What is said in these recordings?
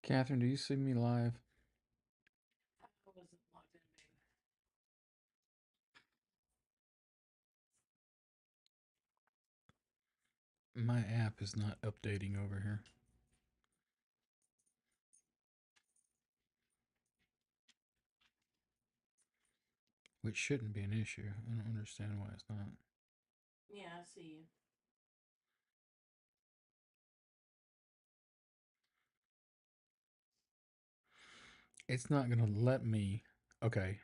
Catherine, do you see me live? I wasn't logged in, maybe. My app is not updating over here, which shouldn't be an issue. I don't understand why it's not. Yeah, I see you. It's not going to let me. Okay.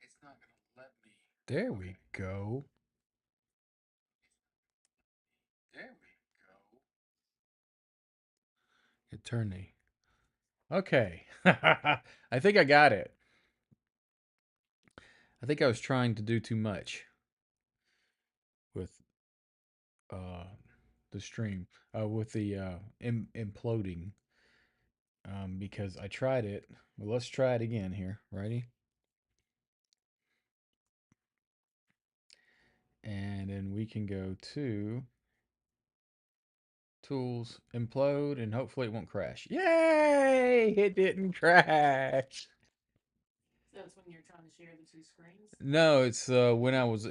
It's not going to let me. There we go. There we go. Eternity. Okay. I think I got it. I think I was trying to do too much with uh, the stream, with the imploding, because I tried it. Well, let's try it again here. Ready? And then we can go to tools, implode, and hopefully it won't crash. Yay! It didn't crash. So it's when you're trying to share the two screens? No, it's when I was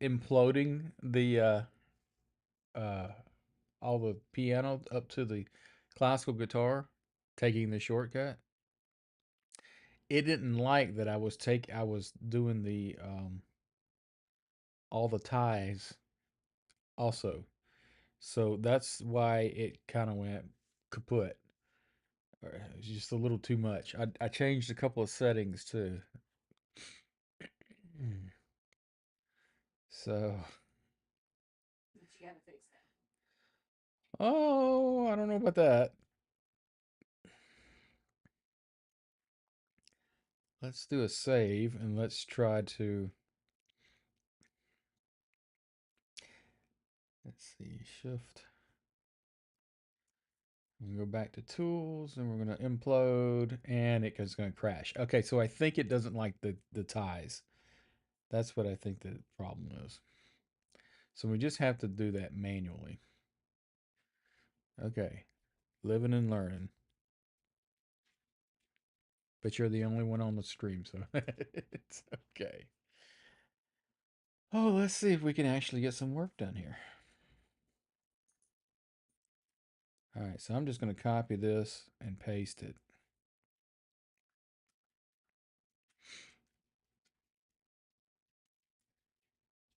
imploding the uh, all the piano up to the classical guitar, taking the shortcut. It didn't like that I was doing the all the ties also. So that's why it kind of went kaput. It's just a little too much. I changed a couple of settings too. So, But you gotta fix that. oh, I don't know about that. Let's do a save and let's try to. Let's see, shift. We go back to tools and we're going to implode and it's going to crash. Okay, so I think it doesn't like the ties. That's what I think the problem is. So we just have to do that manually. Okay, living and learning. But you're the only one on the stream, so it's okay. Oh, let's see if we can actually get some work done here. All right, so I'm just going to copy this and paste it.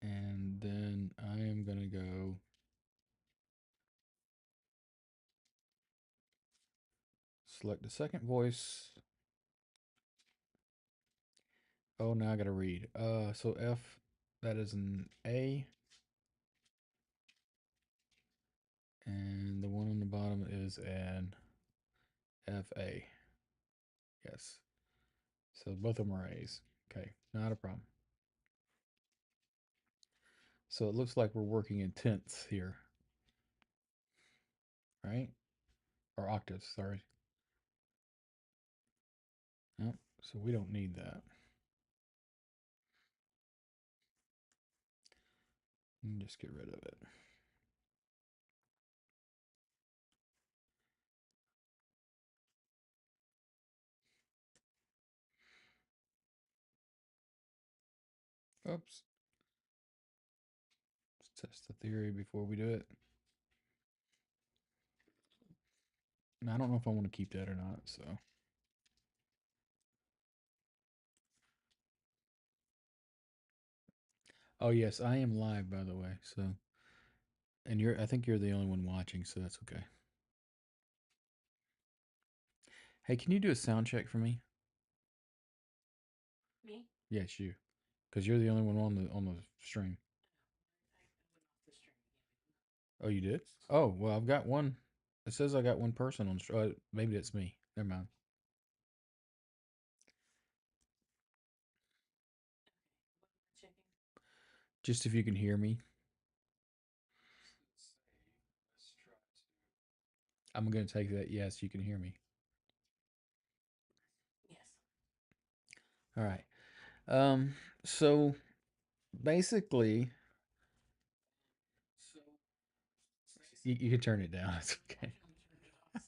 And then I am going to go select the second voice. Oh, now I got to read. So F, that is an A. And the one on the bottom is an FA. Yes. So both of them are A's. Okay, not a problem. So it looks like we're working in tenths here, right? Or octaves, sorry. Nope. So we don't need that. Just get rid of it. Oops. Let's test the theory before we do it. And I don't know if I want to keep that or not, so. Oh yes, I am live by the way. So, and I think you're the only one watching, so that's okay. Hey, can you do a sound check for me? Me? Yes, you, because you're the only one on the stream. I went off the stream again. Oh, you did? Oh, well, I've got one. It says I got one person on. Maybe that's me. Never mind. Okay, what am I checking? Just if you can hear me. I'm gonna take that. Yes, you can hear me. Yes. All right. Um. So basically, you can turn it down. It's I okay. can turn it off.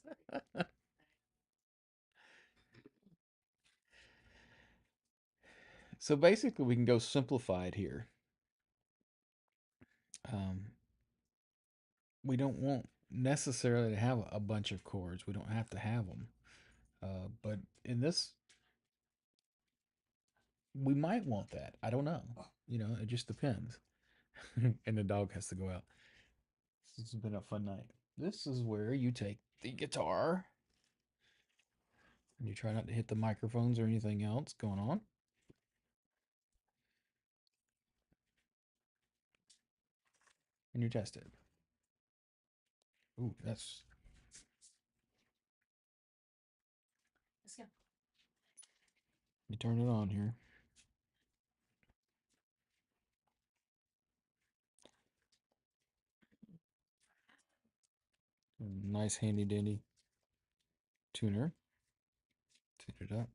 So basically, we can go simplified here. Um, we don't want necessarily to have a bunch of chords. We don't have to have them. But in this, we might want that. I don't know. It just depends. And the dog has to go out. This has been a fun night. This is where you take the guitar and you try not to hit the microphones or anything else going on. And you test it. Ooh, that's. Let's go. You turn it on here. Nice handy dandy tuner. Tune it up.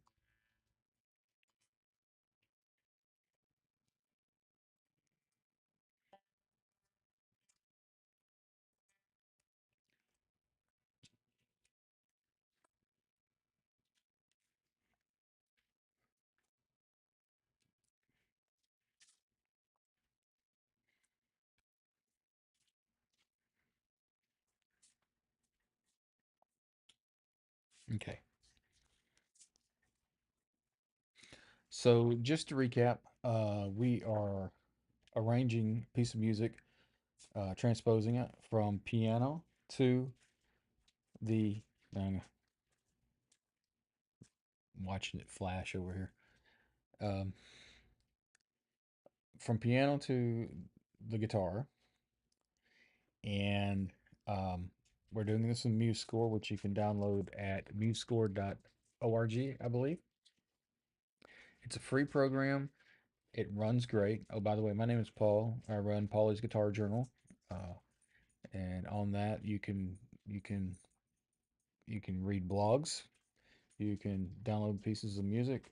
Okay. So just to recap, we are arranging a piece of music, transposing it from piano to the. I'm watching it flash over here. Um, from piano to the guitar, and we're doing this in MuseScore, which you can download at musescore.org, I believe. It's a free program. It runs great. Oh, by the way, my name is Paul. I run Paulie's Guitar Journal, uh, and on that you can you can read blogs. You can download pieces of music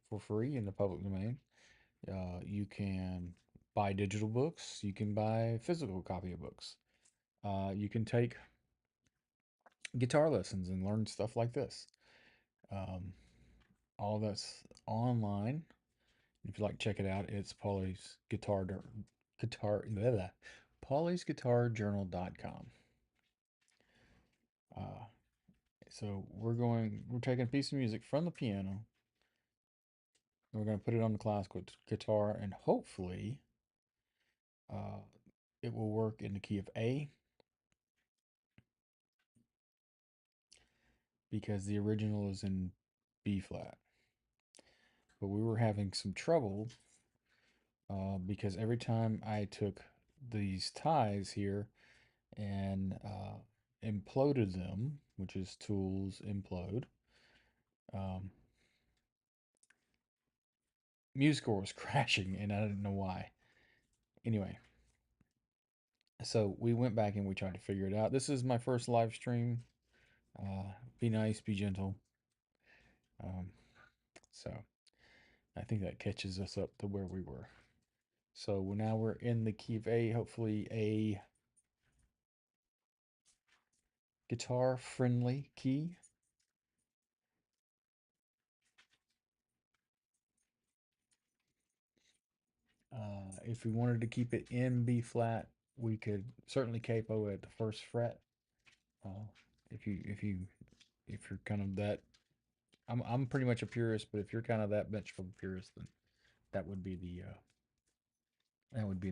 for free in the public domain. You can buy digital books. You can buy physical copy of books. You can take guitar lessons and learn stuff like this. Um, all that's online. If you'd like to check it out, it's Paulie's Guitar blah, blah, Paulie's Guitar Journal.com. Uh, so we're taking a piece of music from the piano. And we're going to put it on the classical guitar, and hopefully, uh, it will work in the key of A, because the original is in B flat. But we were having some trouble because every time I took these ties here and imploded them, which is tools implode, um, MuseScore was crashing and I didn't know why. Anyway, so we went back and we tried to figure it out. This is my first live stream. Be nice, be gentle. Um, so I think that catches us up to where we were. So now we're in the key of A, hopefully a guitar friendly key. If we wanted to keep it in B flat, we could certainly capo at the first fret. Uh, if you're kind of that, I'm pretty much a purist, but if you're kind of that much of a purist, then that would be the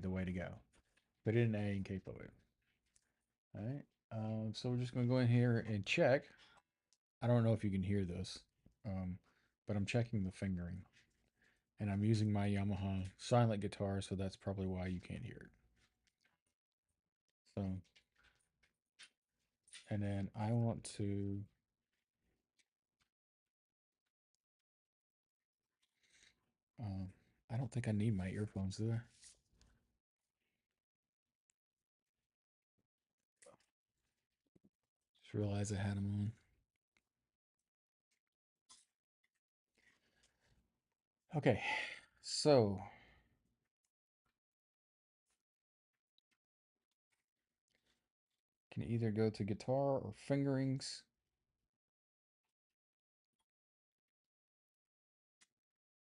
way to go. Put it in A and capo it. All right. So we're just gonna go in here and check. I don't know if you can hear this, um, but I'm checking the fingering, and I'm using my Yamaha silent guitar, so that's probably why you can't hear it. So, and then I want to. Um, I don't think I need my earphones, do I? Just realized I had them on. Okay, so can either go to guitar or fingerings,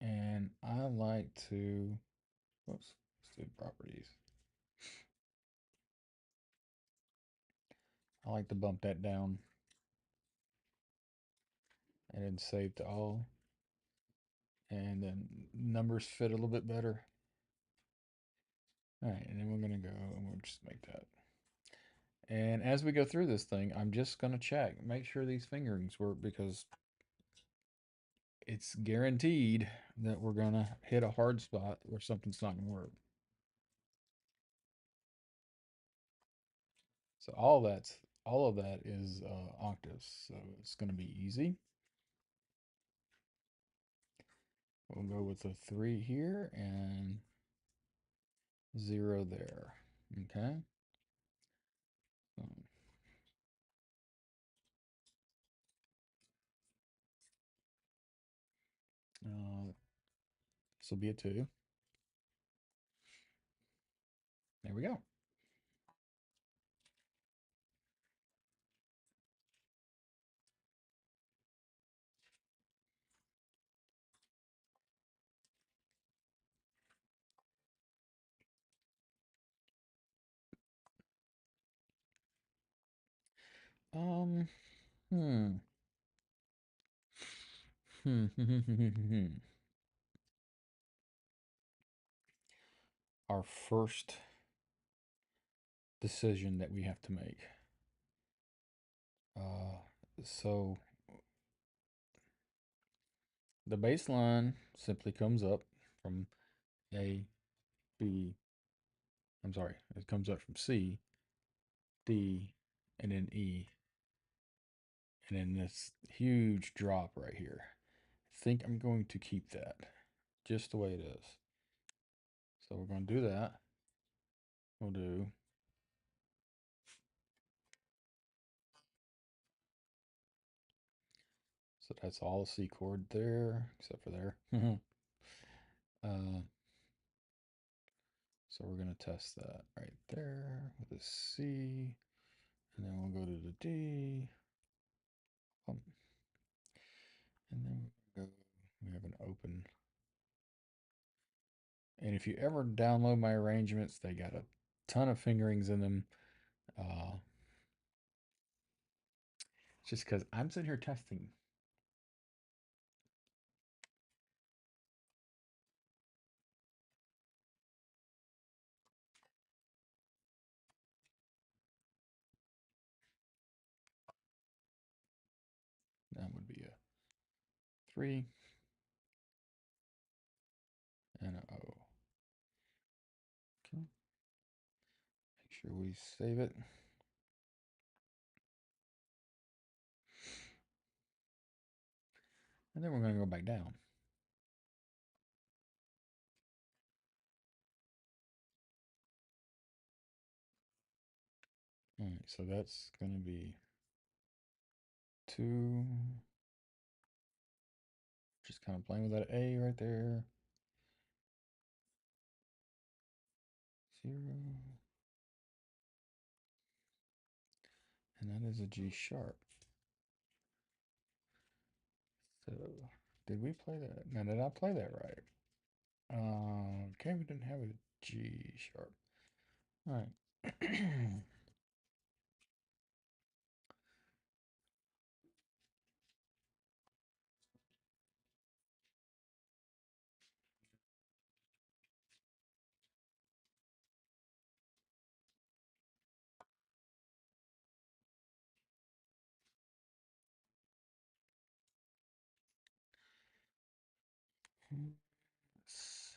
And I like to, whoops, let's do properties. I like to bump that down and then save to all. And then numbers fit a little bit better. All right, and then we're gonna go and we'll just make that. And as we go through this thing, I'm just gonna check, make sure these fingerings work because it's guaranteed that we're gonna hit a hard spot where something's not gonna work. So all of that is octaves, so it's gonna be easy. We'll go with a 3 here and 0 there. Okay. So, this will be a 2. There we go. Um, hmm. Our first decision that we have to make. So the baseline simply comes up from A, B, I'm sorry, it comes up from C, D, and then E, and then this huge drop right here. I think I'm going to keep that just the way it is. So we're going to do that. We'll do so that's all C chord there, except for there. uh, so we're going to test that right there with a C, and then we'll go to the D. And then we have an open. And if you ever download my arrangements, they got a ton of fingerings in them. Uh, just because I'm sitting here testing. That would be a 3 and a O. Okay. Make sure we save it. And then we're going to go back down. All right, so that's going to be 2. Just kind of playing with that A right there. 0. And that is a G sharp. So did we play that? Now, did I play that right? Okay, we didn't have a G sharp. All right.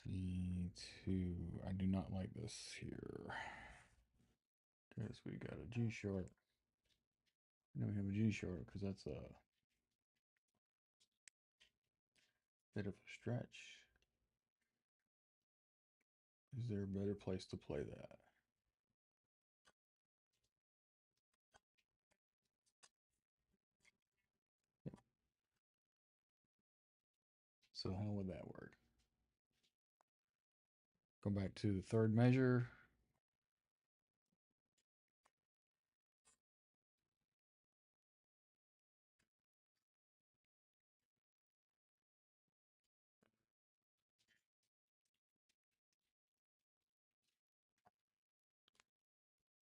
C2. I do not like this here. Because we got a G sharp. Then we have a G sharp because that's a bit of a stretch. Is there a better place to play that? So how would that work? Go back to the third measure.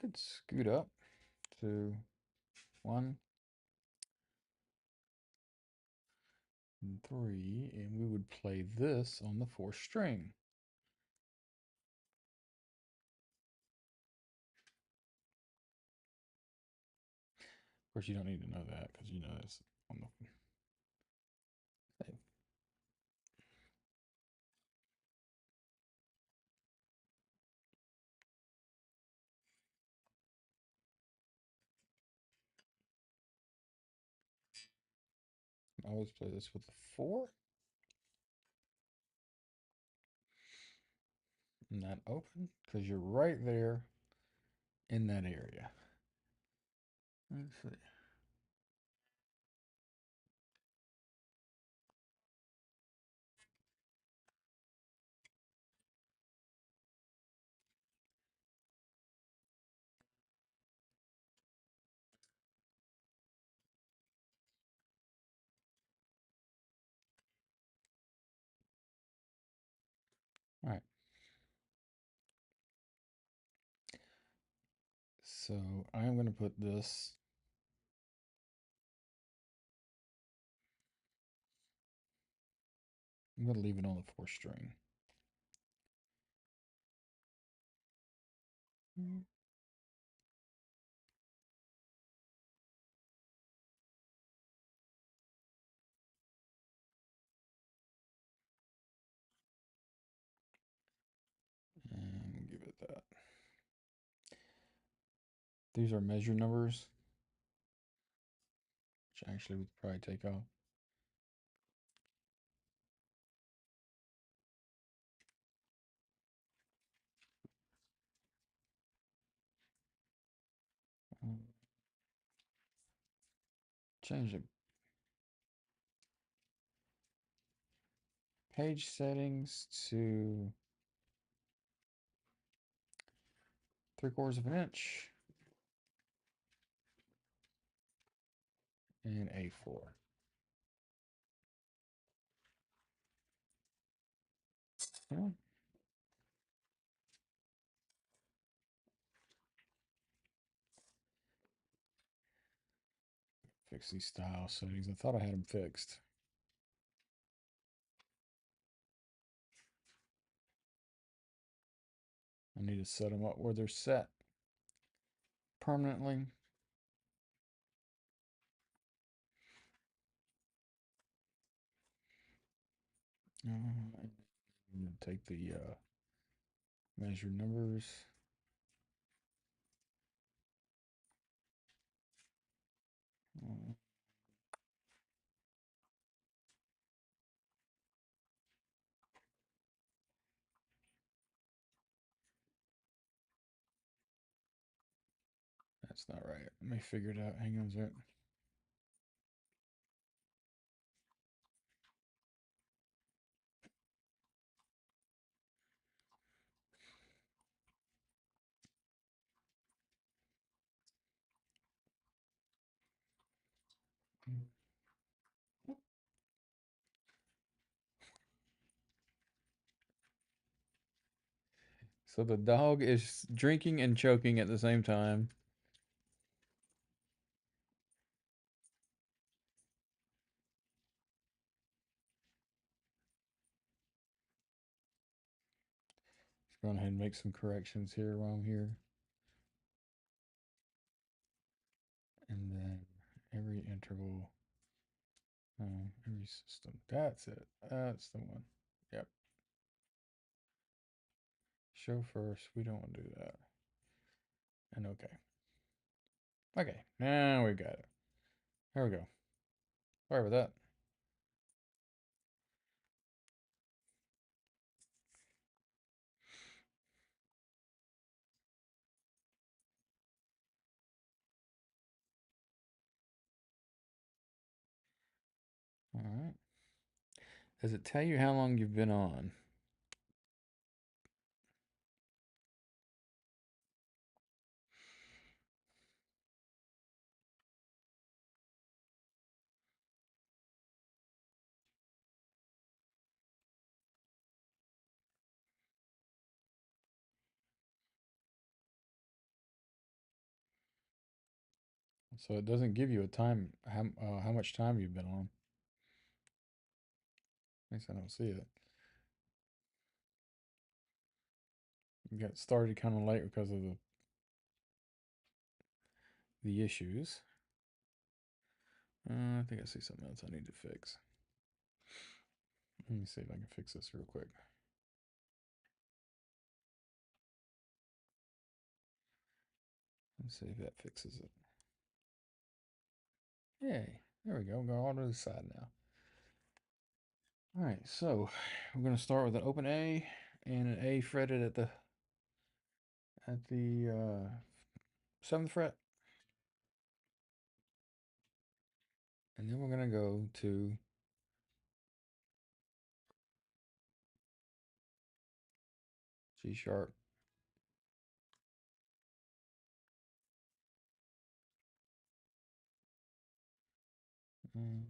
could scoot up to 1 and 3, and we would play this on the 4th string. Of course, you don't need to know that because you know it's on the. I always play this with the 4 and that open because you're right there in that area. Let's see. All right. So I'm going to put this. I'm going to leave it on the 4th string. And give it that. These are measure numbers, which actually we could probably take off. Change the page settings to 3/4 of an inch and A4. Yeah. Fix these style settings. I thought I had them fixed. I need to set them up where they're set permanently. Take the measure numbers. That's not right. Let me figure it out. Hang on a sec. So the dog is drinking and choking at the same time. Let's go ahead and make some corrections here while I'm here. And then every interval, every system. That's it. That's the one. Yep. Show first. We don't want to do that. And okay. Okay. Now we got it. There we go. Sorry about that. All right. Does it tell you how long you've been on? So it doesn't give you a time, how much time you've been on. At least I don't see it. You got started kind of late because of the issues. I think I see something else I need to fix. Let me see if I can fix this real quick. Let's see if that fixes it. Yay, there we go. Go all to the side now. All right, so we're gonna start with an open A and an A fretted at the 7th fret, and then we're gonna go to G sharp. Mm,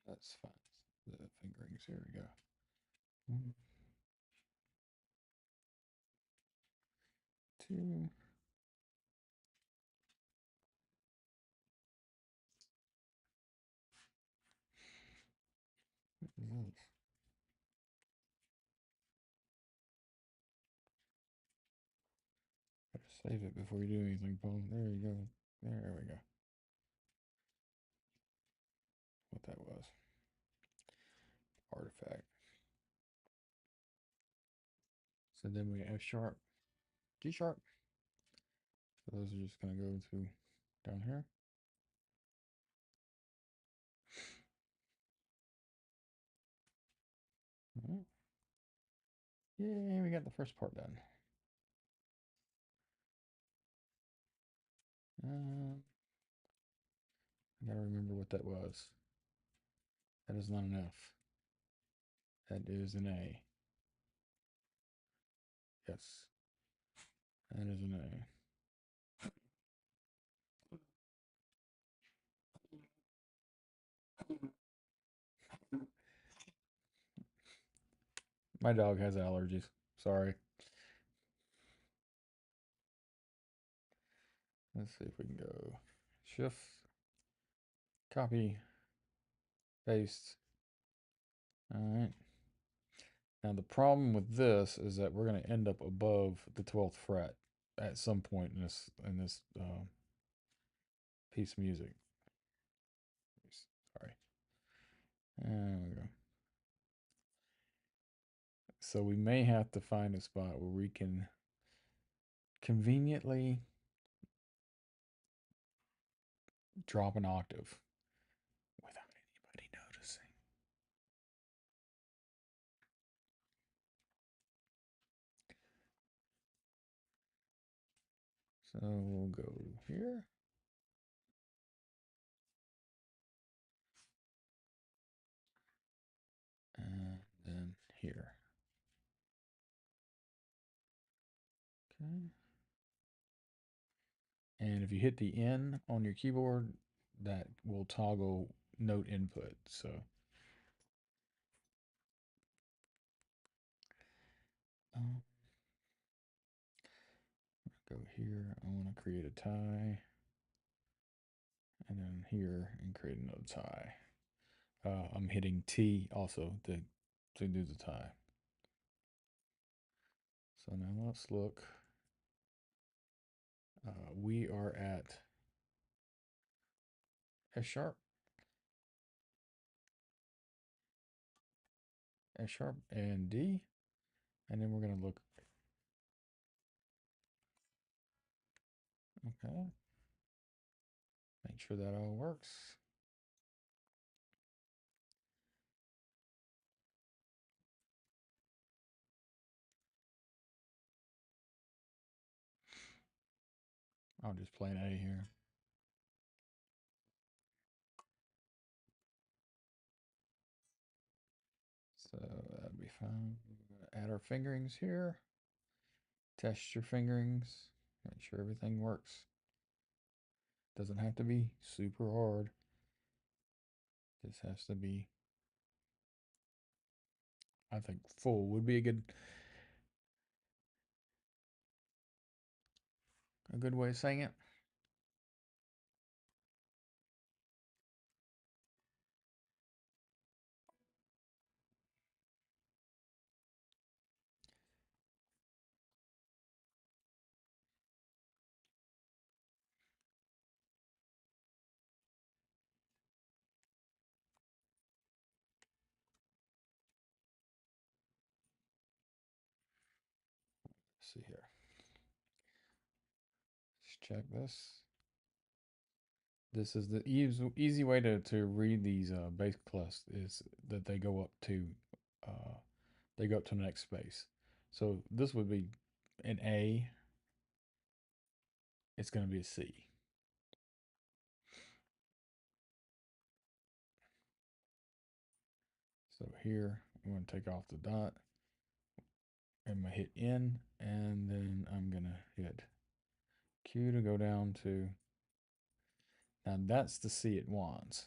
that's fine. The fingerings. Here we go. 1, 2. Save it before you do anything, Paul. There you go. There we go. What that was. Artifact. So then we F sharp, G sharp. So those are just going to go to down here. All right. Yay, we got the first part done. I gotta remember what that was. That is not an F. That is an A. Yes, that is an A. My dog has allergies. Sorry. Let's see if we can go shift, copy, paste. All right. Now the problem with this is that we're going to end up above the 12th fret at some point in this piece of music. Sorry. There we go. So we may have to find a spot where we can conveniently drop an octave without anybody noticing. So we'll go here. And then here. Okay. And if you hit the N on your keyboard, that will toggle note input. So go here. I want to create a tie. And then here and create another tie. I'm hitting T also to do the tie. So now let's look. We are at F sharp, F sharp, and D. And then we're going to look. Okay. Make sure that all works. I'll just play an A here. So that'd be fine. We're gonna add our fingerings here. Test your fingerings. Make sure everything works. Doesn't have to be super hard. Just has to be, I think full would be a good way of saying it. Let's see here. Let's check this. This is the easy way to read these base clefs is that uh, they go up to the next space. So this would be an A. It's going to be a C. So here I'm going to take off the dot. I'm going to hit N, and then I'm going to hit Q to go down to. Now that's the C it wants.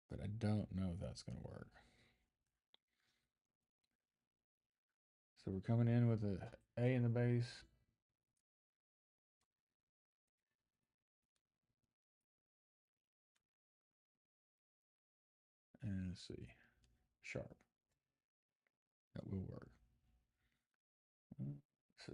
But I don't know if that's going to work. So we're coming in with an A in the base. And a C sharp. That will work. Let's see.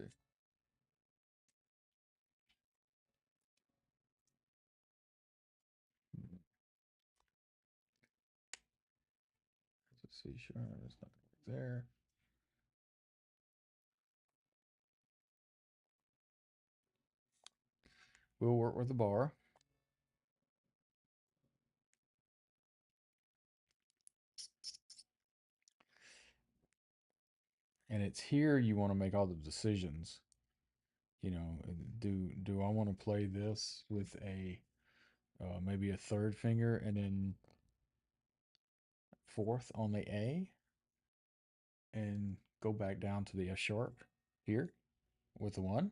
It's a C sharp. That's not going to work there. We'll work with the bar. And it's here you want to make all the decisions. You know, do I want to play this with a maybe a third finger and then fourth on the A and go back down to the F sharp here with the one?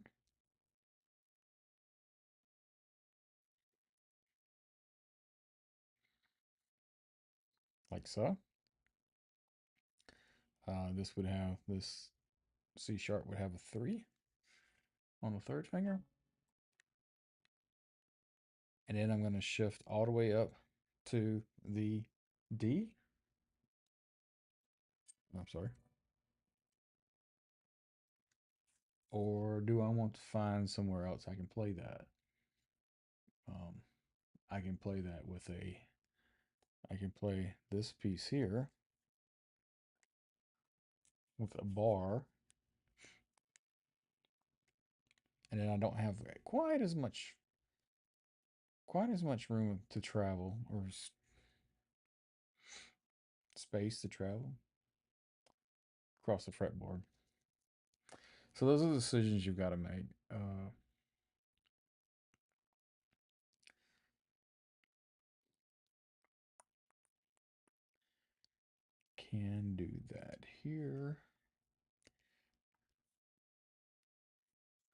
Like so. This would have this C sharp would have a 3 on the third finger. And then I'm going to shift all the way up to the D. I'm sorry. Or do I want to find somewhere else I can play that? I can play that with I can play this piece here with a bar. And then I don't have quite as much room to travel or space to travel across the fretboard. So those are the decisions you've got to make. Can do that here.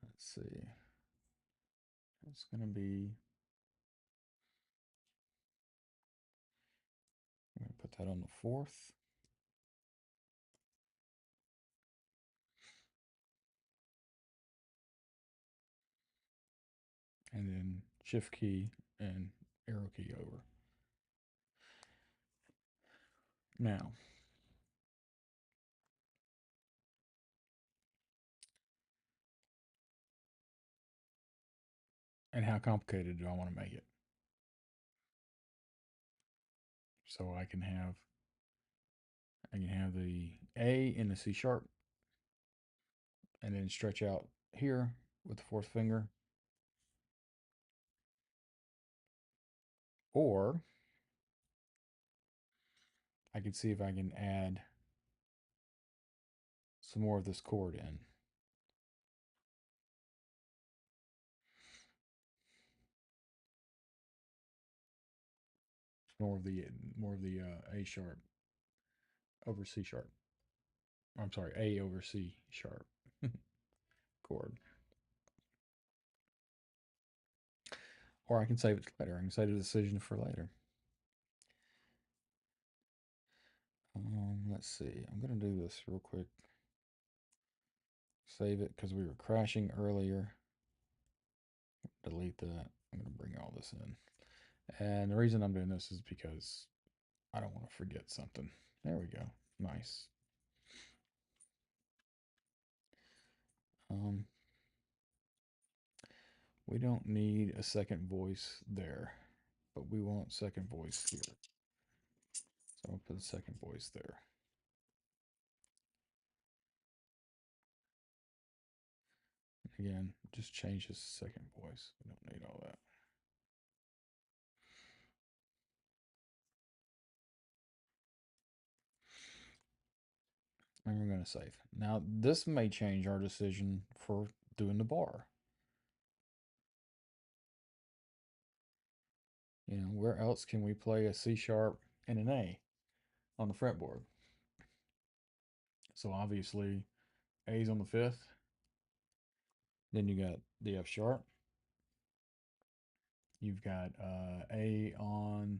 Let's see. It's going to be. I'm going to put that on the fourth. And then shift key and arrow key over. Now, and how complicated do I want to make it? So I can have the A in the C sharp and then stretch out here with the fourth finger. Or I can see if I can add some more of this chord in. More of the A sharp over C sharp. I'm sorry, A over C sharp chord. Or I can save it later. I can save the decision for later. Let's see. I'm gonna do this real quick. Save it because we were crashing earlier. Delete that. I'm gonna bring all this in. And the reason I'm doing this is because I don't want to forget something. There we go. Nice. We don't need a second voice there. but we want second voice here. So I'll put the second voice there. Again, just change this second voice. We don't need all that. And we're going to save. Now, this may change our decision for doing the bar. You know, where else can we play a C sharp and an A on the fretboard? So obviously, A's on the fifth. Then you got the F sharp. You've got A on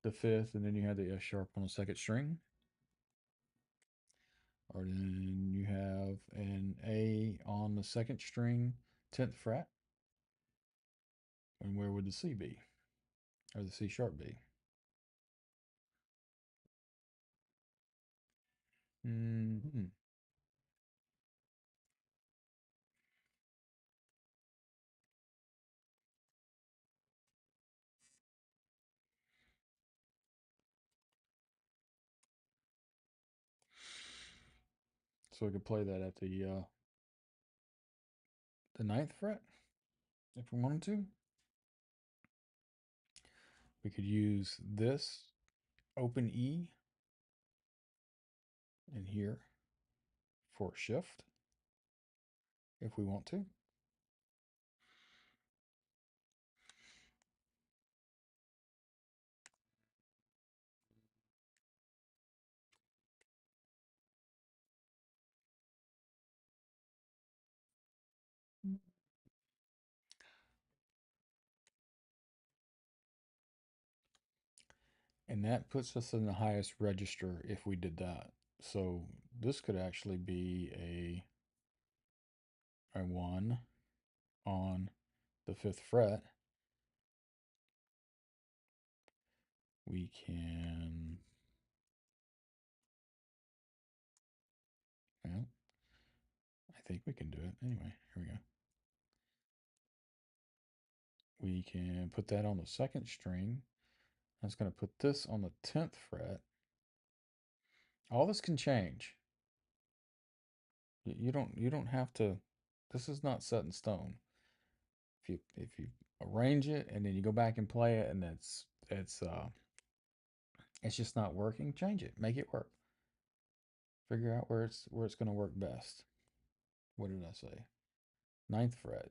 the fifth, and then you have the F sharp on the second string. Or then you have an A on the second string, 10th fret. And where would the C be? Or the C sharp be? Mm-hmm. So we could play that at the ninth fret if we wanted to. We could use this open E in here for shift if we want to. And that puts us in the highest register if we did that. So this could actually be a 1 on the 5th fret. We can, well, I think we can do it. Anyway, here we go. We can put that on the second string. That's going to put this on the 10th fret. All this can change. You don't have to. This is not set in stone. If you arrange it and then you go back and play it and it's just not working, change it, make it work. Figure out where it's going to work best. What did I say? Ninth fret.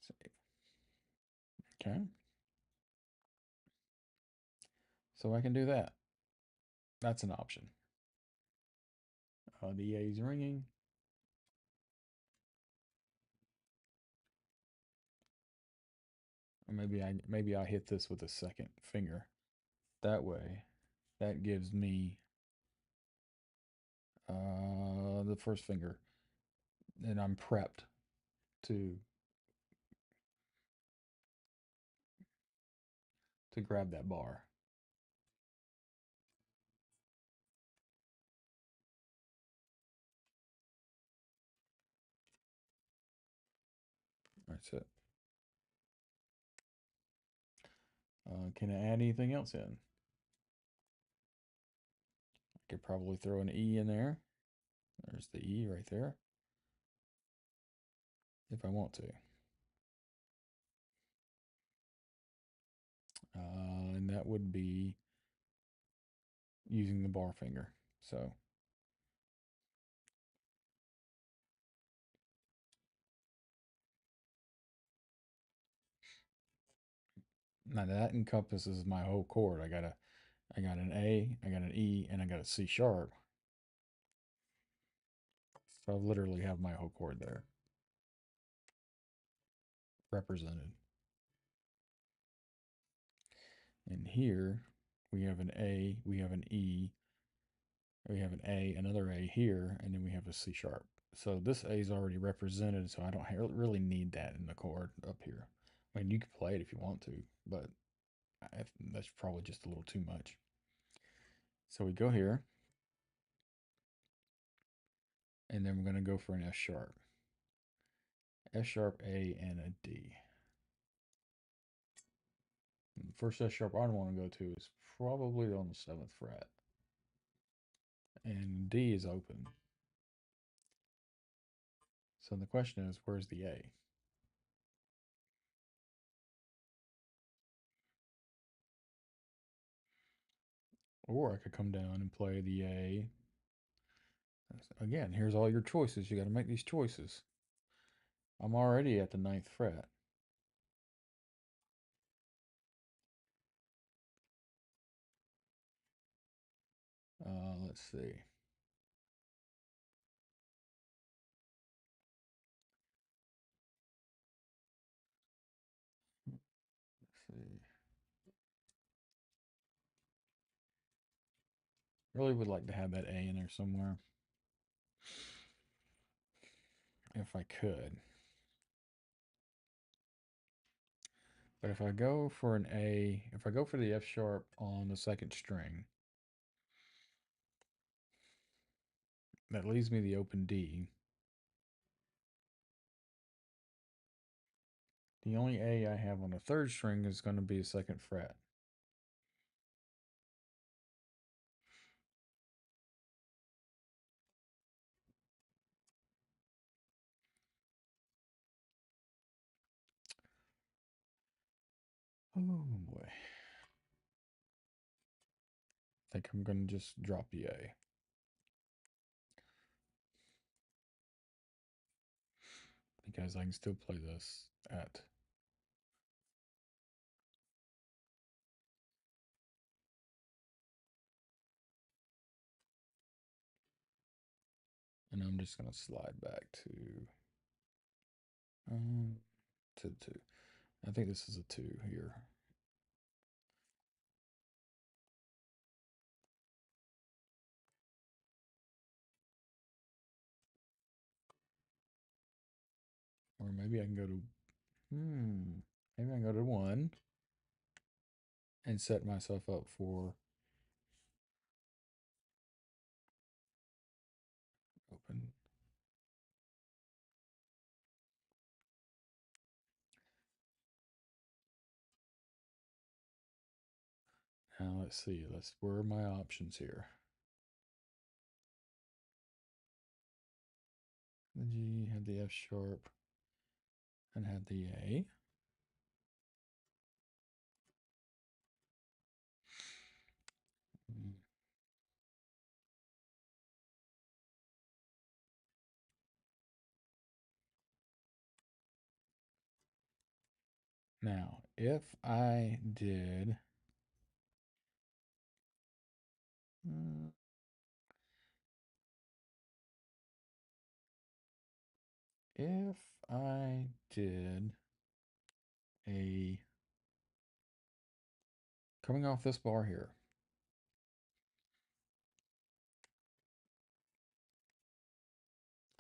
Save. Okay. So I can do that. That's an option. The A is ringing. Or maybe I hit this with a second finger. That way, that gives me the first finger, and I'm prepped to grab that bar. That's it. Can I add anything else in? I could probably throw an E in there. There's the E right there. If I want to. And that would be using the bar finger. So now that encompasses my whole chord. I got an A, I got an E, and I got a C sharp. So I literally have my whole chord there represented. And here we have an A, we have an E, we have an A, another A here, and then we have a C sharp. So this A is already represented, so I don't really need that in the chord up here. I mean, you can play it if you want to, but that's probably just a little too much. So we go here. And then we're going to go for an F sharp. F sharp, A, and a D. And the first F sharp I want to go to is probably on the 7th fret. And D is open. So the question is, where's the A? Or I could come down and play the A. Again, here's all your choices. You got to make these choices. I'm already at the 9th fret. Let's see. Let's see. Really would like to have that A in there somewhere. If I could. But if I go for an A, if I go for the F sharp on the 2nd string, that leaves me the open D. The only A I have on the 3rd string is going to be a 2nd fret. Oh boy. I think I'm going to just drop the A. Because I can still play this at and I'm just going to slide back to 2. I think this is a 2 here. Or maybe I can go to maybe I can go to 1 and set myself up for open. Now let's see. Where are my options here? The G had the F sharp and had the A. Now, if I did if I did a coming off this bar here,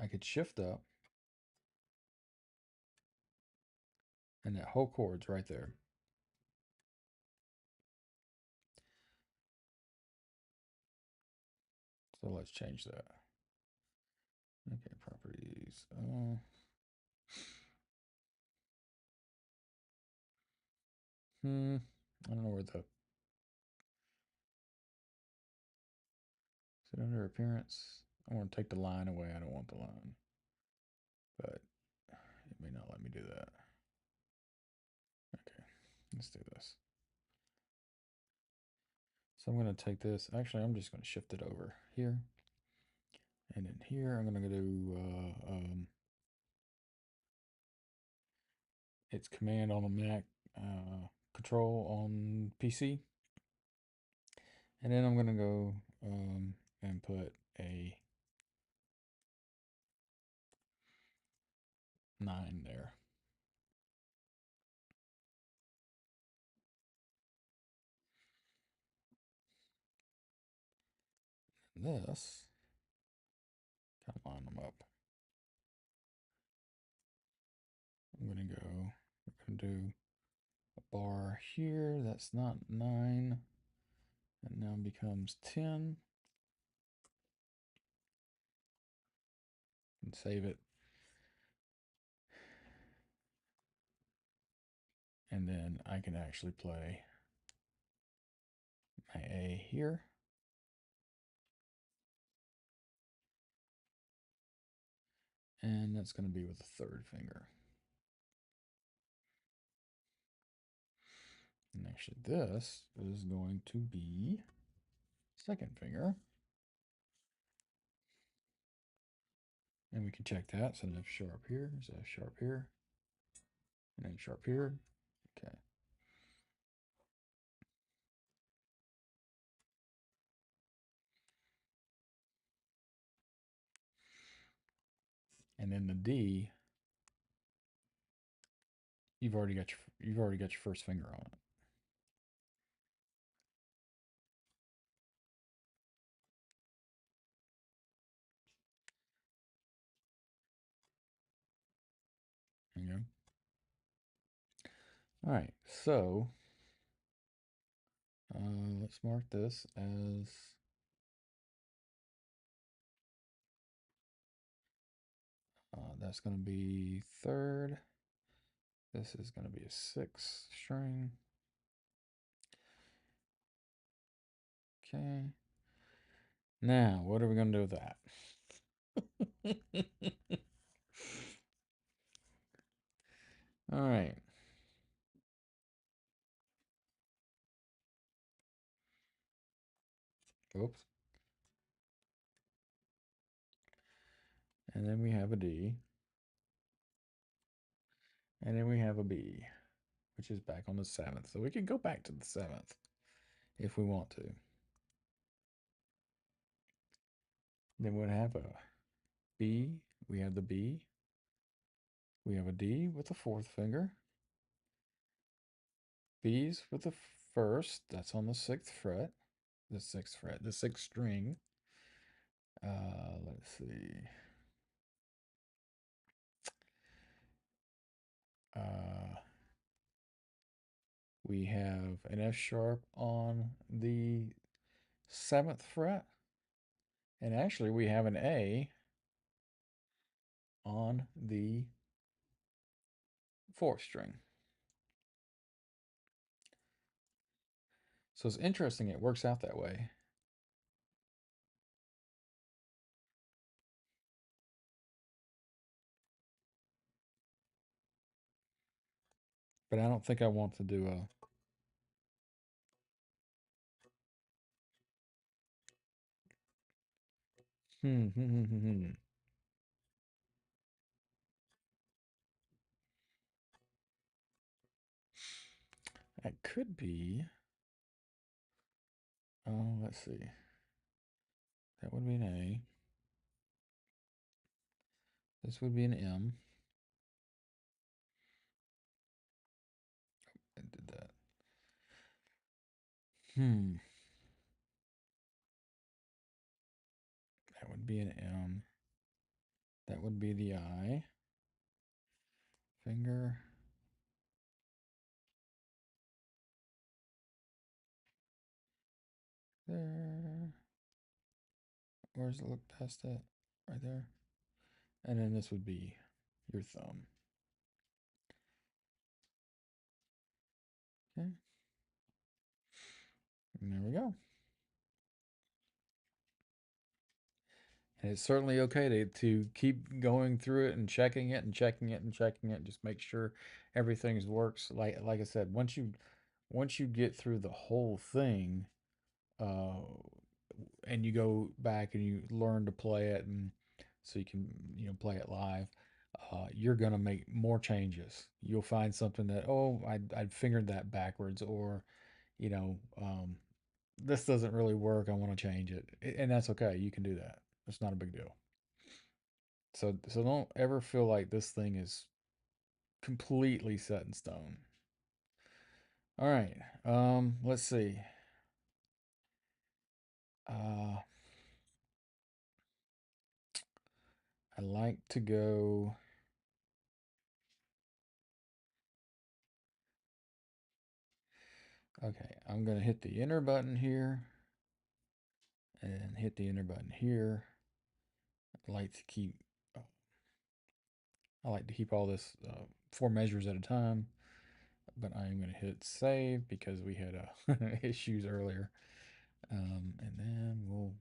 I could shift up and that whole chord's right there. So let's change that. Okay, properties. I don't know where the is it under appearance? I want to take the line away. I don't want the line, but it may not let me do that. Okay, let's do this. So I'm going to take this. Actually, I'm just going to shift it over here. And then here, I'm going to do it's command on a Mac, control on PC. And then I'm going to go and put a 9 there. This, kind of line them up. I'm going to go, we're going to do a bar here. That's not 9. It now becomes 10. and save it. And then I can actually play my A here. And that's going to be with the third finger. And actually this is going to be second finger. And we can check that. So an F sharp here, there's F sharp here, and A sharp here. Okay. And then the D, you've already got your first finger on it. You know? All right, so let's mark this as that's going to be third. This is going to be a sixth string. Okay. Now, what are we going to do with that? All right. Oops. And then we have a D. And then we have a B, which is back on the seventh. So we can go back to the seventh if we want to. Then we'd have a B. We have the B. We have a D with the fourth finger. B's with the first. That's on the sixth fret. The sixth fret. The sixth string. Let's see. We have an F sharp on the seventh fret. And actually, we have an A on the fourth string. So it's interesting it works out that way. But I don't think I want to do a... That could be... Oh, let's see. That would be an A. This would be an M. I did that. That would be an M. That would be the I. Finger. There. Where's it? Look past that. Right there. And then this would be your thumb. Okay. And there we go. And it's certainly okay to keep going through it and checking it and checking it and checking it. Just make sure everything works. Like I said, once you get through the whole thing, uh, and you go back and you learn to play it, and so you can play it live, you're gonna make more changes. You'll find something that, oh, I'd fingered that backwards, or you know um, this doesn't really work. I want to change it, and that's okay. You can do that. It's not a big deal. So don't ever feel like this thing is completely set in stone. All right. Let's see. Uh, I like to go. Okay, I'm gonna hit the enter button here and hit the enter button here. I like to keep I like to keep all this 4 measures at a time, but I am going to hit save because we had issues earlier. And then we'll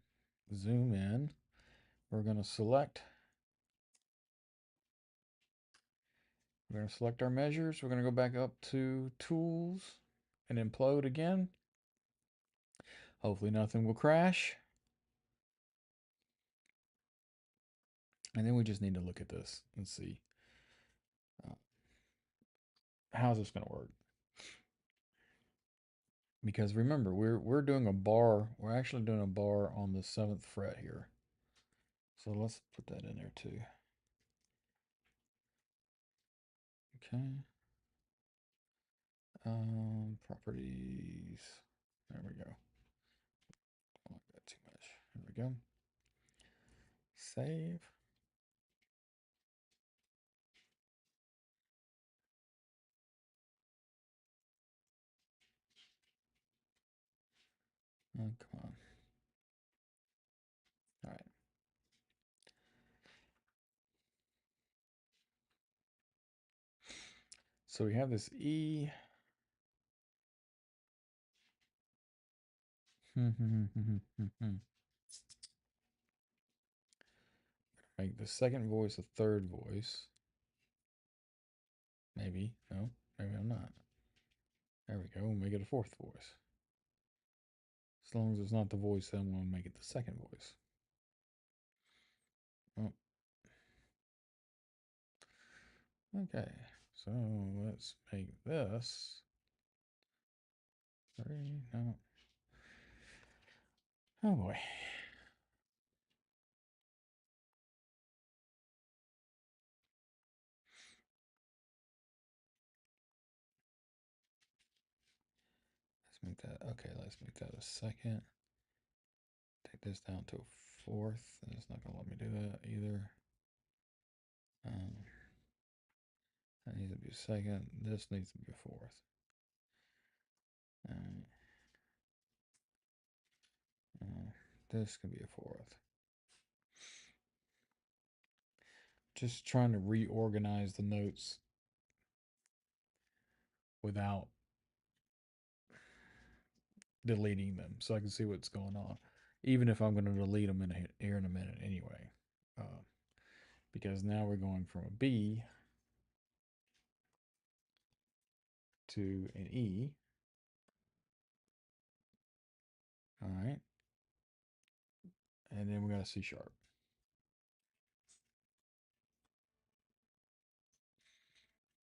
zoom in. We're going to select. We're going to select our measures. We're going to go back up to tools and implode again. Hopefully nothing will crash. And then we just need to look at this and see uh, how's this going to work. Because remember, we're doing a bar. We're actually doing a bar on the 7th fret here. So let's put that in there too. Okay. Properties. There we go. Don't like that too much. There we go. Save. Oh, come on. All right. So we have this E. Make the second voice a third voice. Maybe. No, maybe I'm not. There we go. We'll make it a fourth voice. As long as it's not the voice, then we'll make it the second voice. Oh. Okay. So let's make this 3. No. Oh boy. Let's make that. Okay, let's make that a second. Take this down to a fourth. And it's not going to let me do that either. That needs to be a second. This needs to be a fourth. This can be a fourth. Just trying to reorganize the notes without deleting them so I can see what's going on. Even if I'm going to delete them here in a minute anyway. Because now we're going from a B to an E. All right. And then we got a C sharp.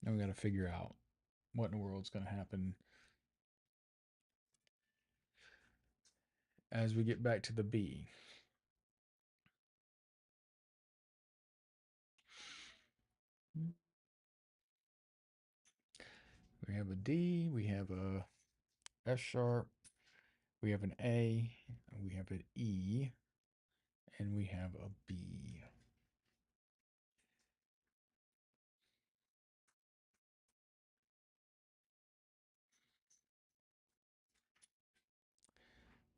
Now we got to figure out what in the world's going to happen as we get back to the B. We have a D, we have a F sharp, we have an A, we have an E, and we have a B.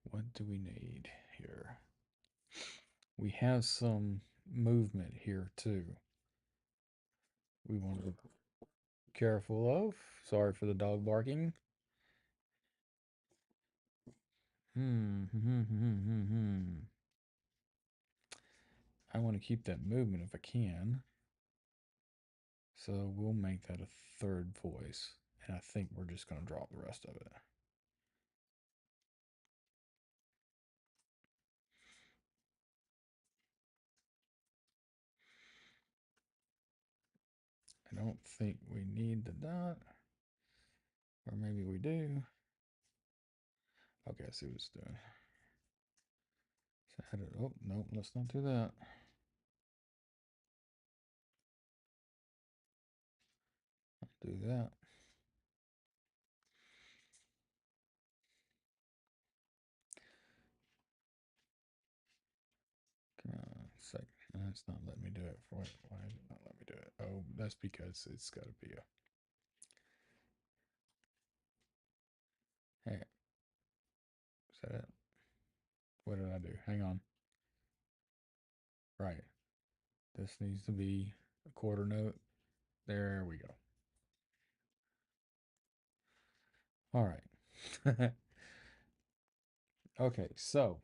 What do we need here? We have some movement here too. We want to be careful of. Sorry for the dog barking. I want to keep that movement if I can. So we'll make that a third voice. And I think we're just going to drop the rest of it. I don't think we need the dot. Or maybe we do. Okay, I see what it's doing. So oh, no, let's not do that. I'll do that. Come on, second. It's not letting me do it. Why is it not letting me do it? Oh, that's because it's got to be a. Hey, is that it? What did I do? Hang on. Right. This needs to be a quarter note. There we go. All right. Okay, so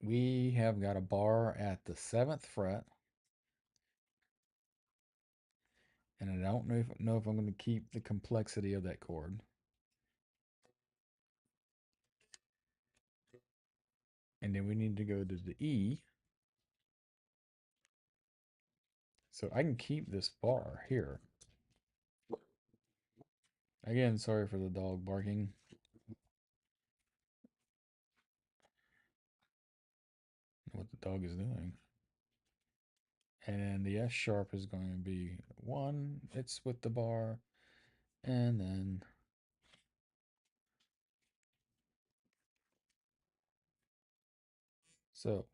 we have got a bar at the 7th fret, and I don't know if I'm going to keep the complexity of that chord. And then we need to go to the E. So I can keep this bar here. Again, sorry for the dog barking. What the dog is doing. And the S sharp is going to be 1. It's with the bar. And then so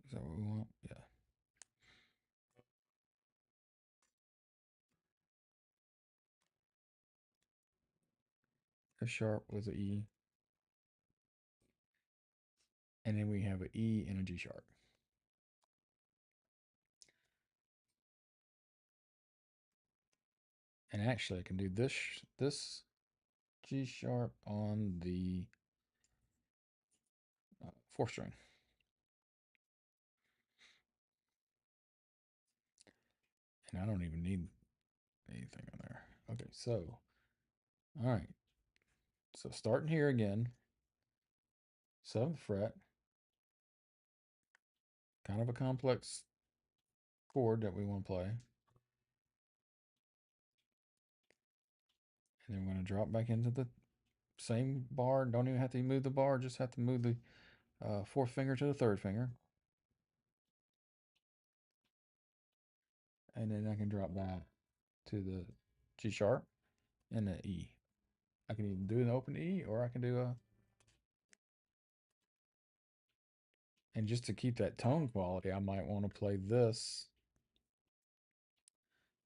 is that what we want? Yeah. A sharp with an E. And then we have an E and a G sharp. And actually I can do this G sharp on the 4th string. And I don't even need anything on there. Okay, so all right. So starting here again, 7th fret, kind of a complex chord that we want to play. And then we're going to drop back into the same bar. Don't even have to move the bar, just have to move the 4th finger to the 3rd finger. And then I can drop back to the G sharp and the E. I can either do an open E or I can do a. And just to keep that tone quality, I might want to play this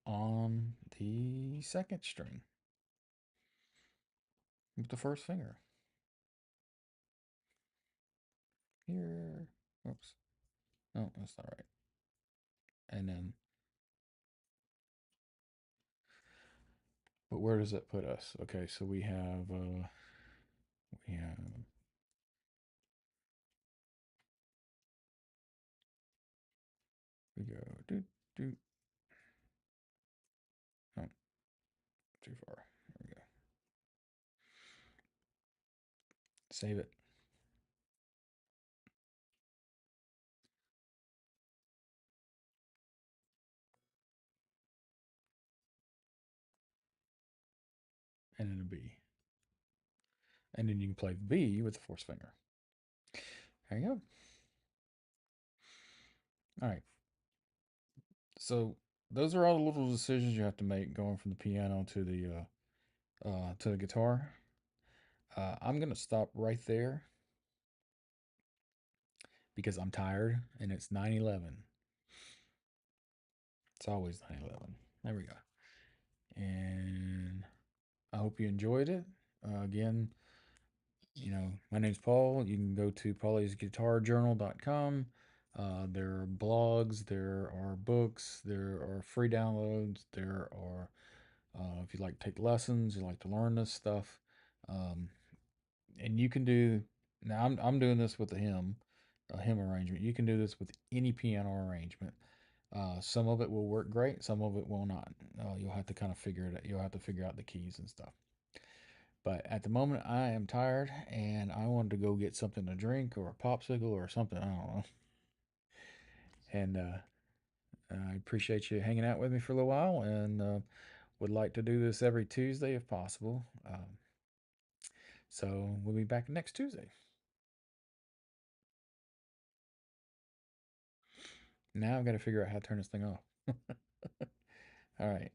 on the 2nd string with the 1st finger. Here. Oops. No, that's not right. And then, but where does that put us? Okay, so we have we go do do. Oh, too far. There we go. Save it. And then a B. And then you can play B with the 4th finger. There you go. All right. So those are all the little decisions you have to make going from the piano to the guitar. I'm gonna stop right there because I'm tired and it's 9:11. It's always 9:11. There we go. And I hope you enjoyed it. Again, my name's Paul. You can go to paulysguitarjournal.com. There are blogs, there are books, there are free downloads, there are, if you like to take lessons, you like to learn this stuff. Um, and you can do, now I'm doing this with a hymn arrangement. You can do this with any piano arrangement. Some of it will work great, some of it will not. You'll have to kind of figure it out. You'll have to figure out the keys and stuff. But at the moment, I am tired and I wanted to go get something to drink or a popsicle or something. I don't know. And I appreciate you hanging out with me for a little while and would like to do this every Tuesday if possible. So we'll be back next Tuesday. Now I've got to figure out how to turn this thing off. All right.